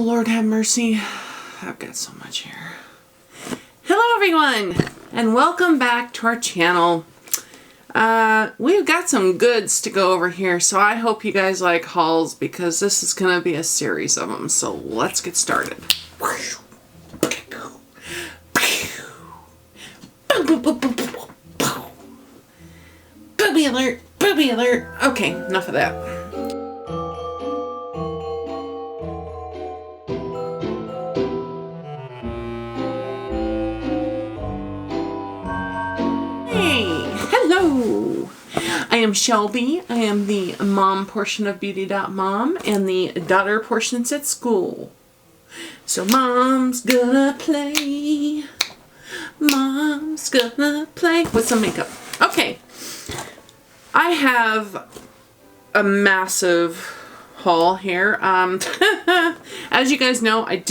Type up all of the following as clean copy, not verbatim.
Lord have mercy. I've got so much here. Hello everyone, and welcome back to our channel. We've got some goods to go over here, so I hope you guys like hauls because this is going to be a series of them. So let's get started. Booby alert! Booby alert! Okay, enough of that. Hello! I am Shelbie. I am the mom portion of BeautyDaughtMom and the daughter portion's at school. So mom's gonna play. Mom's gonna play with some makeup. Okay. I have a massive haul here. As you guys know, I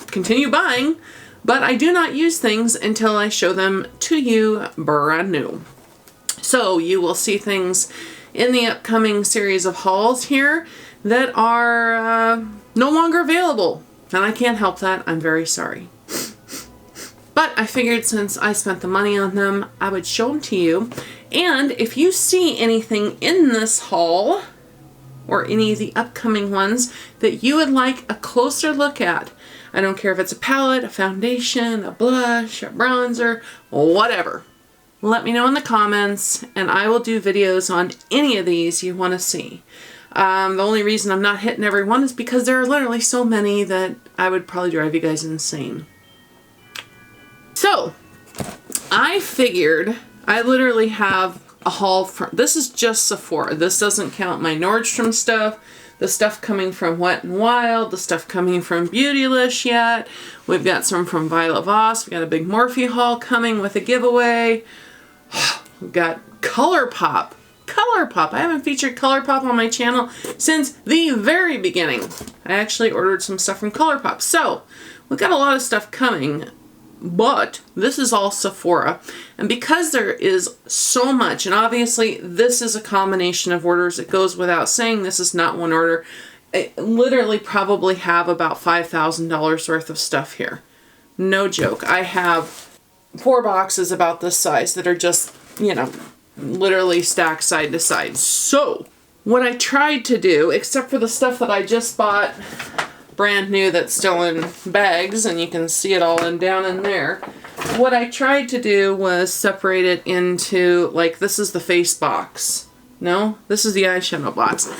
continue buying, but I do not use things until I show them to you brand new. So you will see things in the upcoming series of hauls here that are no longer available. And I can't help that. I'm very sorry. But I figured since I spent the money on them, I would show them to you. And if you see anything in this haul, or any of the upcoming ones, that you would like a closer look at, I don't care if it's a palette, a foundation, a blush, a bronzer, whatever. Let me know in the comments, and I will do videos on any of these you want to see. The only reason I'm not hitting every one is because there are literally so many that I would probably drive you guys insane. So, I figured I literally have a haul from, this is just Sephora. This doesn't count my Nordstrom stuff, the stuff coming from Wet n Wild, the stuff coming from Beautylish yet. We've got some from Violet Voss. We got a big Morphe haul coming with a giveaway. We've got ColourPop. ColourPop. I haven't featured ColourPop on my channel since the very beginning. I actually ordered some stuff from ColourPop. So, we've got a lot of stuff coming. But this is all Sephora, and because there is so much, and obviously this is a combination of orders, it goes without saying this is not one order. I literally probably have about $5,000 worth of stuff here. No joke. I have 4 boxes about this size that are just, you know, literally stacked side to side. So what I tried to do, except for the stuff that I just bought brand new that's still in bags, and you can see it all down in there. What I tried to do was separate it into, like, this is the face box. No, this is the eyeshadow box.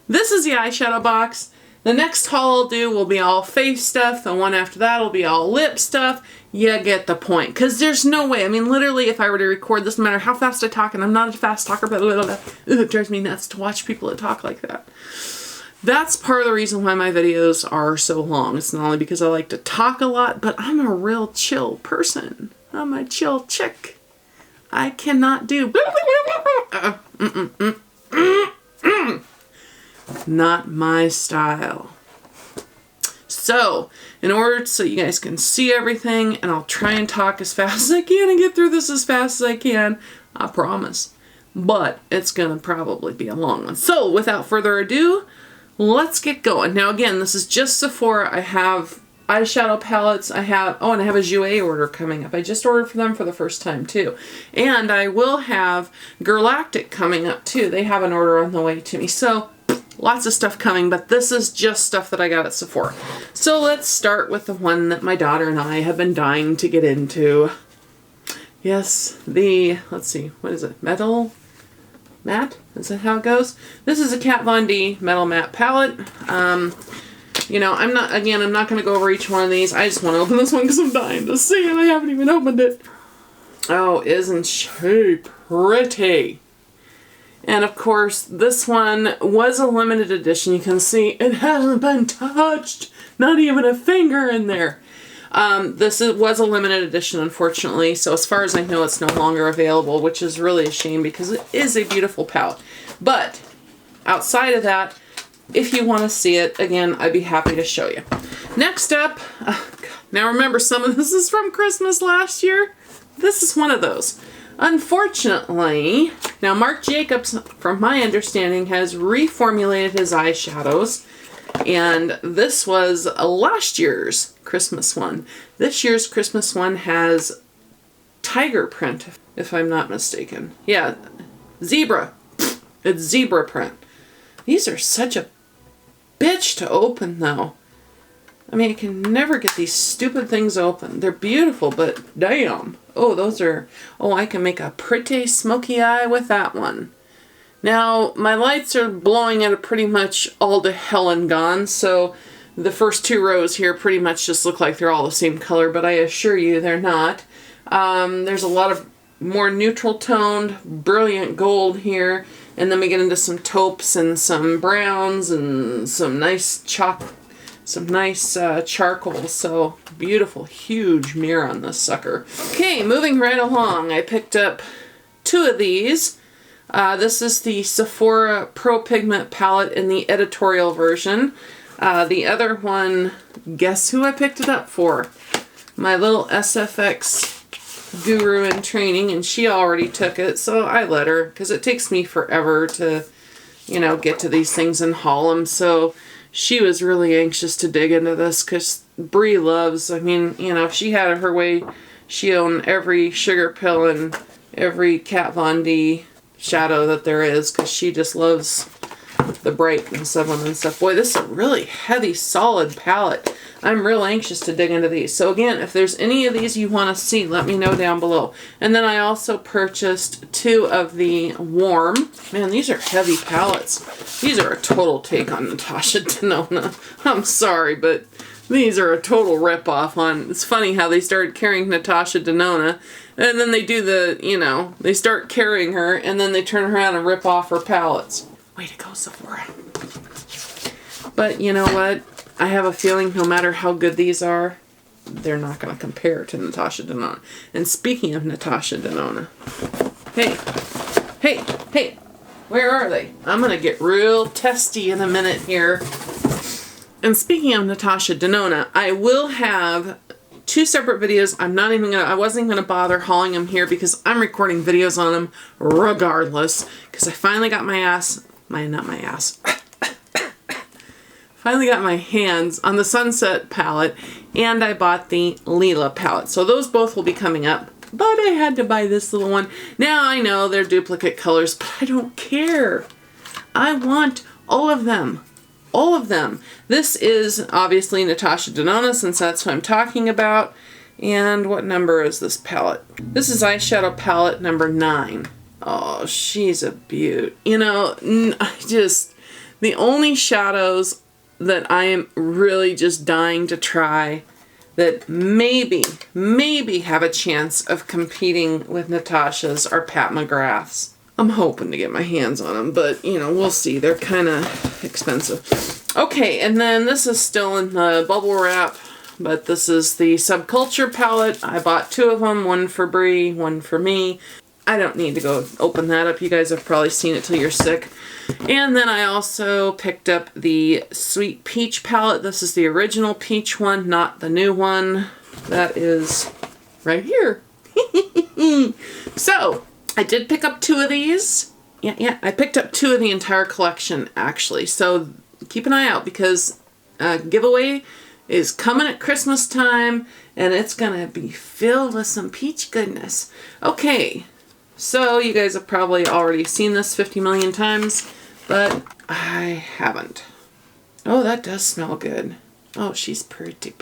This is the eyeshadow box. The next haul I'll do will be all face stuff. The one after that will be all lip stuff. You get the point. Because there's no way. I mean, literally, if I were to record this, no matter how fast I talk, and I'm not a fast talker, but it drives me nuts to watch people that talk like that. That's part of the reason why my videos are so long. It's not only because I like to talk a lot, but I'm a real chill person. I'm a chill chick. I cannot do not my style. So, in order so you guys can see everything, and I'll try and talk as fast as I can and get through this as fast as I can, I promise. But it's gonna probably be a long one. So, without further ado, let's get going. Now again, this is just Sephora. I have eyeshadow palettes. I have a Ciate order coming up. I just ordered for them for the first time too. And I will have Galactic coming up too. They have an order on the way to me. So lots of stuff coming, but this is just stuff that I got at Sephora. So let's start with the one that my daughter and I have been dying to get into. Yes, let's see, what is it? Metal Matte? Is that how it goes? This is a KatVon D Metal Matte palette. You know, I'm not going to go over each one of these. I just want to open this one because I'm dying to see it. I haven't even opened it. Oh, isn't she pretty? And of course, this one was a limited edition. You can see it hasn't been touched. Not even a finger in there. This was a limited edition, unfortunately, so as far as I know, it's no longer available, which is really a shame because it is a beautiful palette. But outside of that, if you want to see it, again, I'd be happy to show you. Next up, now remember, some of this is from Christmas last year. This is one of those. Unfortunately, now Marc Jacobs, from my understanding, has reformulated his eyeshadows. And this was last year's Christmas one. This year's Christmas one has tiger print, if I'm not mistaken. Yeah, zebra. It's zebra print. These are such a bitch to open, though. I mean, I can never get these stupid things open. They're beautiful, but damn. Oh, those are... Oh, I can make a pretty smoky eye with that one. Now, my lights are blowing it pretty much all to hell and gone, so the first 2 rows here pretty much just look like they're all the same color, but I assure you they're not. There's a lot of more neutral toned, brilliant gold here, and then we get into some taupes and some browns and some nice charcoal. So beautiful, huge mirror on this sucker. Okay, moving right along, I picked up 2 of these. This is the Sephora Pro Pigment palette in the editorial version. The other one, guess who I picked it up for? My little SFX guru in training, and she already took it, so I let her, because it takes me forever to, you know, get to these things and haul them. So she was really anxious to dig into this, because Brie loves, I mean, you know, if she had her way, she owned every sugar pill and every KatVon D shadow that there is, because she just loves the brightness of them and stuff. Boy, this is a really heavy, solid palette. I'm real anxious to dig into these. So again, if there's any of these you want to see, let me know down below. And then I also purchased 2 of the Warm. Man, these are heavy palettes. These are a total take on Natasha Denona. I'm sorry, but these are a total ripoff on... It's funny how they started carrying Natasha Denona, and then they do the, you know, they start carrying her, and then they turn around and rip off her palettes. Way to go, Sephora. But you know what? I have a feeling no matter how good these are, they're not going to compare to Natasha Denona. And speaking of Natasha Denona, hey, where are they? I'm going to get real testy in a minute here. And speaking of Natasha Denona, I will have 2 separate videos. I wasn't going to bother hauling them here because I'm recording videos on them regardless. Because I finally got finally got my hands on the Sunset palette, and I bought the Leela palette. So those both will be coming up, but I had to buy this little one. Now I know they're duplicate colors, but I don't care. I want all of them. All of them. This is obviously Natasha Denona, since that's what I'm talking about. And what number is this palette? This is eyeshadow palette number 9. Oh, she's a beaut. You know, the only shadows that I am really just dying to try that maybe have a chance of competing with Natasha's are Pat McGrath's. I'm hoping to get my hands on them, but, you know, we'll see. They're kind of expensive. Okay, and then this is still in the bubble wrap, but this is the Subculture palette. I bought 2 of them, one for Brie, one for me. I don't need to go open that up. You guys have probably seen it till you're sick. And then I also picked up the Sweet Peach palette. This is the original peach one, not the new one. That is right here. So, I did pick up 2 of these. Yeah, I picked up 2 of the entire collection, actually. So, keep an eye out, because giveaway is coming at Christmas time, and it's gonna be filled with some peach goodness. Okay, so you guys have probably already seen this 50 million times, but I haven't. Oh, that does smell good. Oh, she's pretty.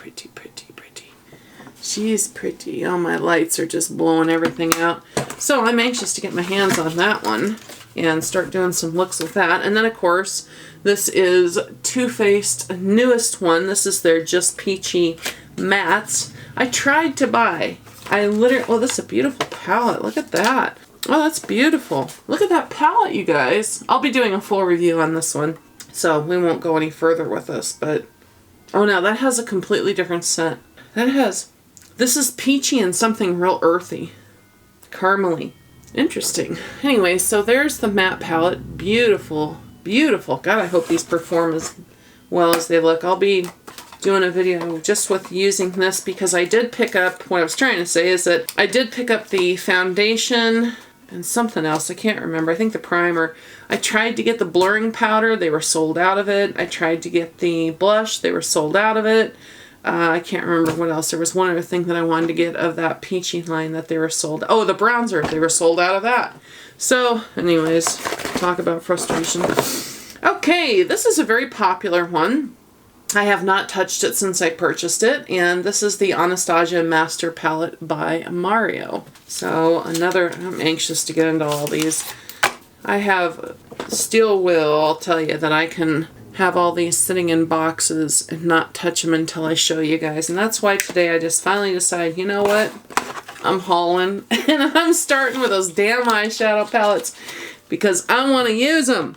She's pretty. Oh, my lights are just blowing everything out. So I'm anxious to get my hands on that one and start doing some looks with that. And then, of course, this is Too Faced newest one. This is their Just Peachy mattes. I tried to buy. Oh, this is a beautiful palette. Look at that. Oh, that's beautiful. Look at that palette, you guys. I'll be doing a full review on this one, so we won't go any further with this, but... Oh, now that has a completely different scent. This is peachy and something real earthy. Caramely. Interesting. Anyway, so there's the matte palette. Beautiful. Beautiful. God, I hope these perform as well as they look. I'll be doing a video just with using this because I did pick up, what I was trying to say is that I did pick up the foundation and something else. I can't remember. I think the primer. I tried to get the blurring powder. They were sold out of it. I tried to get the blush. They were sold out of it. I can't remember what else. There was one other thing that I wanted to get of that peachy line that they were sold. Oh, the bronzer. They were sold out of that. So, anyways, talk about frustration. Okay, this is a very popular one. I have not touched it since I purchased it, and this is the Anastasia Master Palette by Mario. So, I'm anxious to get into all these. I have steel will, I'll tell you, that I can have all these sitting in boxes and not touch them until I show you guys. And that's why today I just finally decided, you know what? I'm hauling and I'm starting with those damn eyeshadow palettes because I want to use them.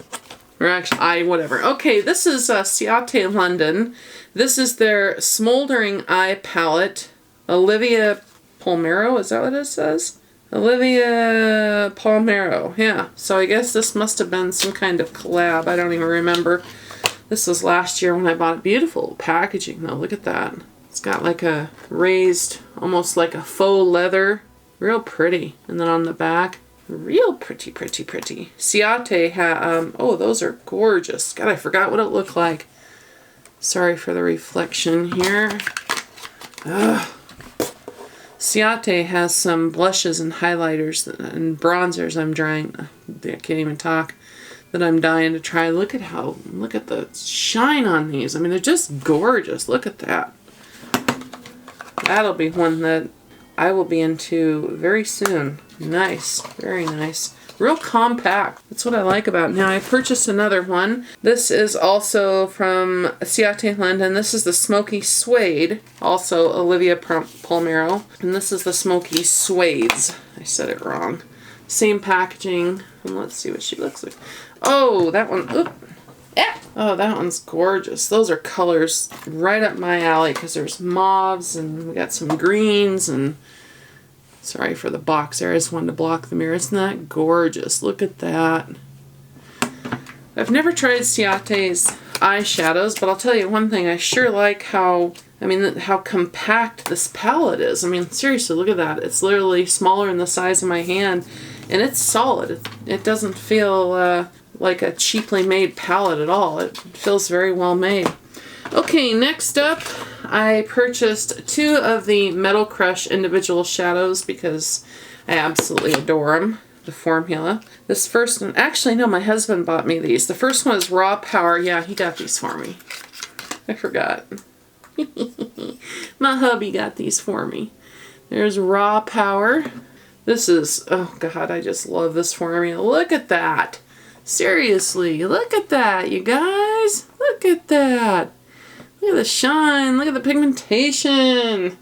Or actually, whatever. Okay, this is Ciate London. This is their Smoldering Eye Palette. Olivia Palermo, is that what it says? Olivia Palermo, yeah. So I guess this must have been some kind of collab. I don't even remember. This was last year when I bought it. Beautiful packaging though, look at that. It's got like a raised, almost like a faux leather. Real pretty. And then on the back, real pretty, pretty, pretty. Ciate oh, those are gorgeous. God, I forgot what it looked like. Sorry for the reflection here. Ugh. Ciate has some blushes and highlighters and bronzers I can't even talk, that I'm dying to try. Look at the shine on these. I mean, they're just gorgeous. Look at that. That'll be one that I will be into very soon. Nice. Very nice. Real compact. That's what I like about it. Now, I purchased another one. This is also from Ciate London. This is the Smokey Suede. Also Olivia Palermo. And this is the Smokey Suedes. I said it wrong. Same packaging. And let's see what she looks like. Oh, that one. Oop. Yeah. Oh, that one's gorgeous. Those are colors right up my alley because there's mauves and we got some greens and... Sorry for the box there. I just wanted to block the mirror. Isn't that gorgeous? Look at that. I've never tried Ciate's eyeshadows, but I'll tell you one thing. I sure like how compact this palette is. I mean, seriously, look at that. It's literally smaller than the size of my hand, and it's solid. It doesn't feel like a cheaply made palette at all. It feels very well made. Okay, next up, I purchased 2 of the Metal Crush individual shadows because I absolutely adore them, the formula. This first one, actually no, my husband bought me these. The first one is Raw Power. Yeah, he got these for me. I forgot. My hubby got these for me. There's Raw Power. This is, oh God, I just love this formula. Look at that. Seriously, look at that, you guys. Look at that. Look at the shine. Look at the pigmentation.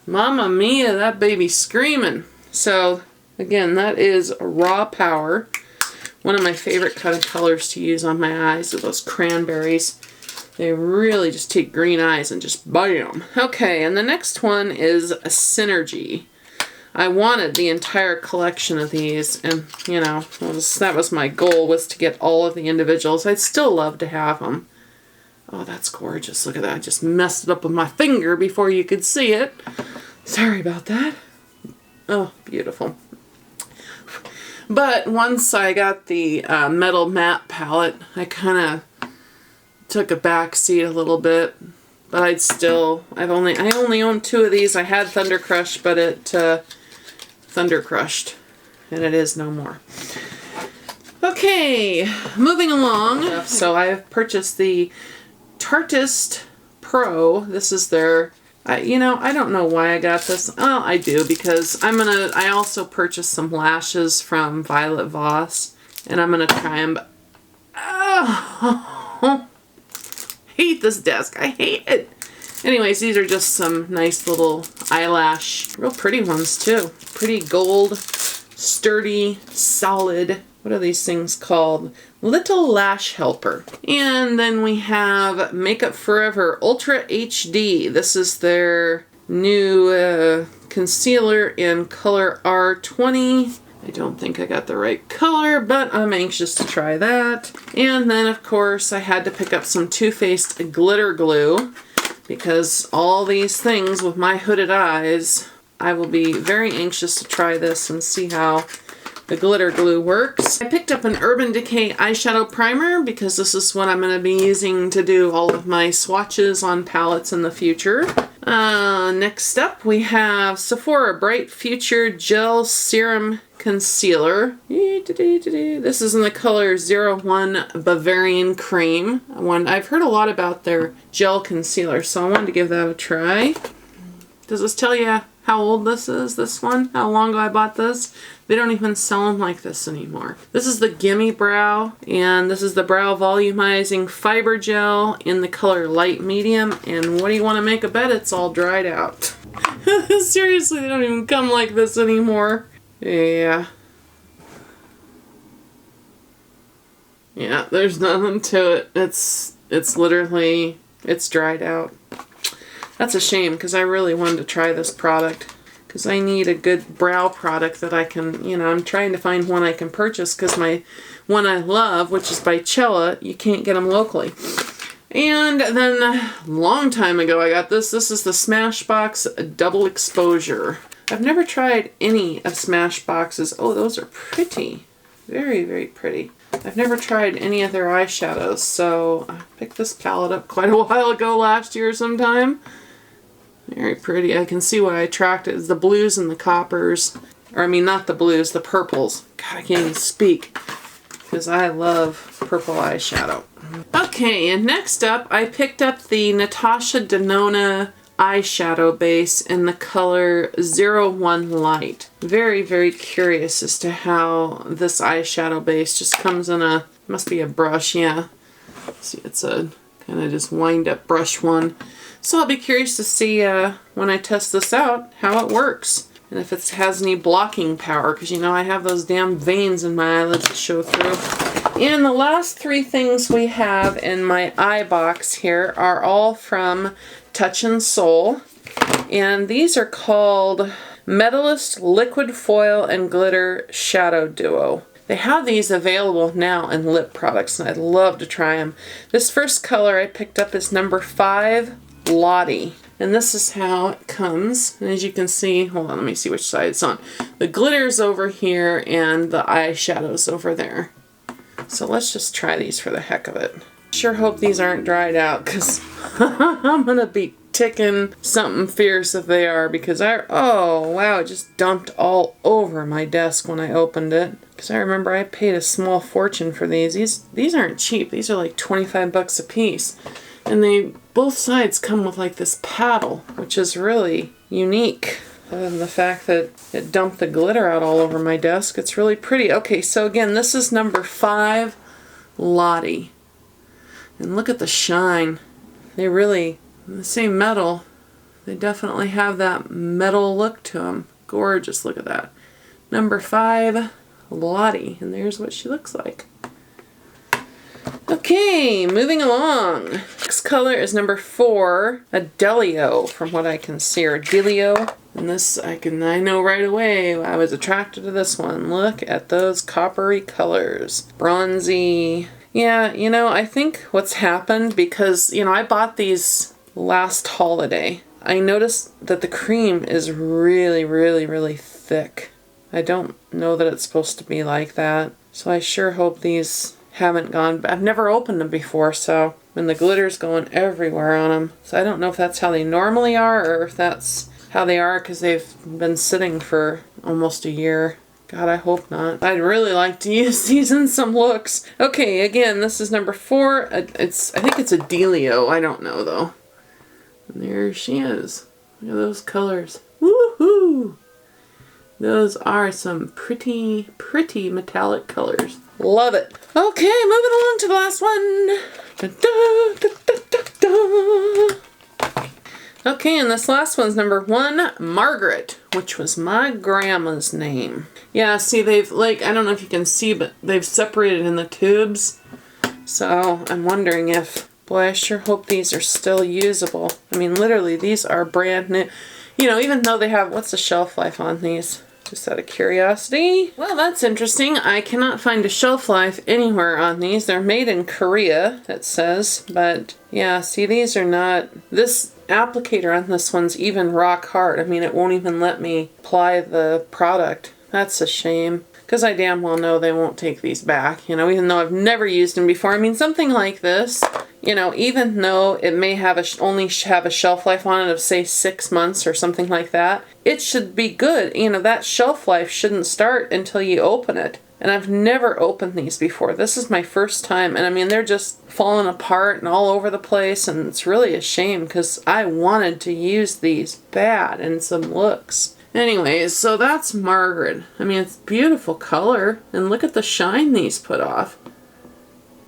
Mamma mia, that baby's screaming. So, again, that is Raw Power. One of my favorite kind of colors to use on my eyes are those cranberries. They really just take green eyes and just bam. Okay, and the next one is a Synergy. I wanted the entire collection of these, and, you know, that was my goal, was to get all of the individuals. I'd still love to have them. Oh, that's gorgeous. Look at that. I just messed it up with my finger before you could see it. Sorry about that. Oh, beautiful. But once I got the Metal Matte palette, I kind of took a back seat a little bit. But I only own 2 of these. I had Thunder Crush, but it Thunder Crushed. And it is no more. Okay, moving along. So I've purchased the Tartist Pro. This is their, I don't know why I got this. Oh, I do, because I also purchased some lashes from Violet Voss, and I'm gonna try them. Oh, hate this desk. I hate it. Anyways, these are just some nice little eyelash, real pretty ones too. Pretty gold, sturdy, solid. What are these things called? Little Lash Helper. And then we have Makeup Forever Ultra HD. This is their new concealer in color R20. I don't think I got the right color, but I'm anxious to try that. And then, of course, I had to pick up some Too Faced glitter glue because all these things with my hooded eyes, I will be very anxious to try this and see how the glitter glue works. I picked up an Urban Decay eyeshadow primer because this is what I'm going to be using to do all of my swatches on palettes in the future. Next up we have Sephora Bright Future Gel Serum Concealer. This is in the color 01 Bavarian Cream. I've heard a lot about their gel concealer, so I wanted to give that a try. Does this tell you how old this is, this one? How long ago I bought this? They don't even sell them like this anymore. This is the Gimme Brow, and this is the Brow Volumizing Fiber Gel in the color Light Medium, and what do you want to make a bet? It's all dried out. Seriously, they don't even come like this anymore. Yeah. Yeah, there's nothing to it. It's literally, it's dried out. That's a shame because I really wanted to try this product because I need a good brow product that I can, you know, I'm trying to find one I can purchase because my one I love, which is by Ciate, you can't get them locally. And then a long time ago I got this. This is the Smashbox Double Exposure. I've never tried any of Smashbox's. Oh, those are pretty. Very, very pretty. I've never tried any of their eyeshadows, so I picked this palette up quite a while ago, last year sometime. Very pretty. I can see why I attracted is the blues and the coppers. Or I mean, not the blues, the purples. God, I can't even speak because I love purple eyeshadow. Okay, and next up, I picked up the Natasha Denona eyeshadow base in the color 01 Light. Very, very curious as to how this eyeshadow base just comes in a, must be a brush, yeah. See, it's a kind of just wind up brush one. So I'll be curious to see when I test this out how it works. And if it has any blocking power, because you know I have those damn veins in my eyelids that show through. And the last three things we have in my eye box here are all from Touch in Soul. And these are called Medalist Liquid Foil and Glitter Shadow Duo. They have these available now in lip products and I'd love to try them. This first color I picked up is number 5, Lottie. And this is how it comes. And as you can see, hold on, let me see which side it's on. The glitter's over here and the eyeshadow's over there. So let's just try these for the heck of it. Sure hope these aren't dried out because I'm gonna be ticking something fierce if they are because oh wow, it just dumped all over my desk when I opened it. Because I remember I paid a small fortune for these. These aren't cheap. These are like 25 bucks a piece. And both sides come with like this paddle, which is really unique. Other than the fact that it dumped the glitter out all over my desk, it's really pretty. Okay, so again, this is number 5, Lottie. And look at the shine. They really, the same metal, they definitely have that metal look to them. Gorgeous, look at that. Number 5, Lottie, and there's what she looks like. Okay, moving along. Next color is number 4, a Delio, from what I can see, or Delio. And this, I know right away, I was attracted to this one. Look at those coppery colors. Bronzy. Yeah, you know, I think what's happened, because, you know, I bought these last holiday. I noticed that the cream is really, really, really thick. I don't know that it's supposed to be like that. So I sure hope these haven't gone, I've never opened them before, so when the glitter's going everywhere on them. So I don't know if that's how they normally are or if that's how they are because they've been sitting for almost a year. God, I hope not. I'd really like to use these in some looks. Okay, again, this is number 4. I think it's a Delio. I don't know though. And there she is. Look at those colors. Woohoo! Those are some pretty, pretty metallic colors. Love it. Okay, moving along to the last one. Da, da, da, da, da. Okay, and this last one's number 1, Margaret, which was my grandma's name. Yeah, see, they've, like, I don't know if you can see, but they've separated in the tubes. So I'm wondering if, boy, I sure hope these are still usable. I mean, literally, these are brand new. You know, even though they have, what's the shelf life on these? Just out of curiosity. Well, that's interesting. I cannot find a shelf life anywhere on these. They're made in Korea, it says. But yeah, see, these are not, this applicator on this one's even rock hard. I mean, it won't even let me apply the product. That's a shame. because I damn well know they won't take these back, you know, even though I've never used them before. I mean, something like this, you know, even though it may have only have a shelf life on it of, say, 6 months or something like that, it should be good. You know, that shelf life shouldn't start until you open it. And I've never opened these before. This is my first time, and I mean, they're just falling apart and all over the place, and it's really a shame because I wanted to use these bad in some looks. Anyways, so that's Margaret. I mean, it's beautiful color, and look at the shine these put off.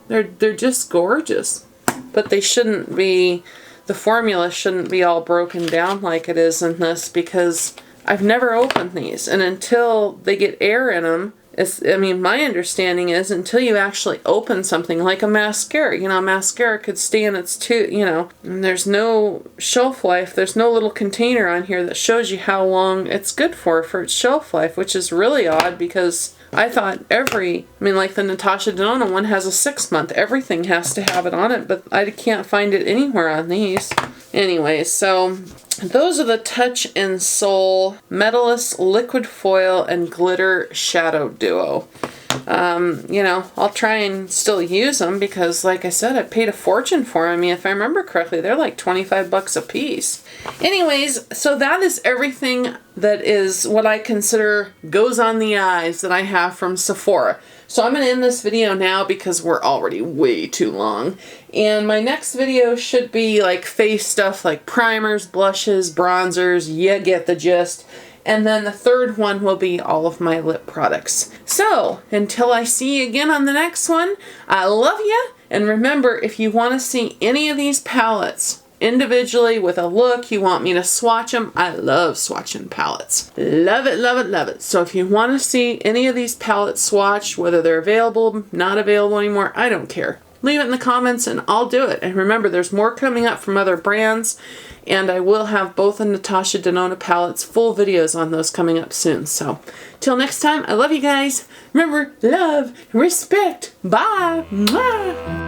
They're just gorgeous. But they shouldn't be, the formula shouldn't be all broken down like it is in this, because I've never opened these, and until they get air in them, I mean, my understanding is until you actually open something like a mascara, you know, mascara could stay in its tube, you know, and there's no shelf life. There's no little container on here that shows you how long it's good for its shelf life, which is really odd because I thought like the Natasha Denona one has a 6-month. Everything has to have it on it, but I can't find it anywhere on these. Anyway, so those are the Touch and Soul Metalist Liquid Foil and Glitter Shadow Duo. You know, I'll try and still use them because, like I said, I paid a fortune for them. I mean, if I remember correctly, they're like 25 bucks a piece. Anyways, so that is everything that is what I consider goes on the eyes that I have from Sephora. So I'm going to end this video now because we're already way too long. And my next video should be like face stuff like primers, blushes, bronzers, you get the gist. And then the third one will be all of my lip products. So, until I see you again on the next one, I love you. And remember, if you want to see any of these palettes individually with a look, you want me to swatch them, I love swatching palettes. Love it, love it, love it. So if you want to see any of these palettes swatched, whether they're available, not available anymore, I don't care. Leave it in the comments and I'll do it. And remember, there's more coming up from other brands, and I will have both the Natasha Denona palettes, full videos on those coming up soon. So, till next time, I love you guys. Remember, love, respect. Bye. Mwah.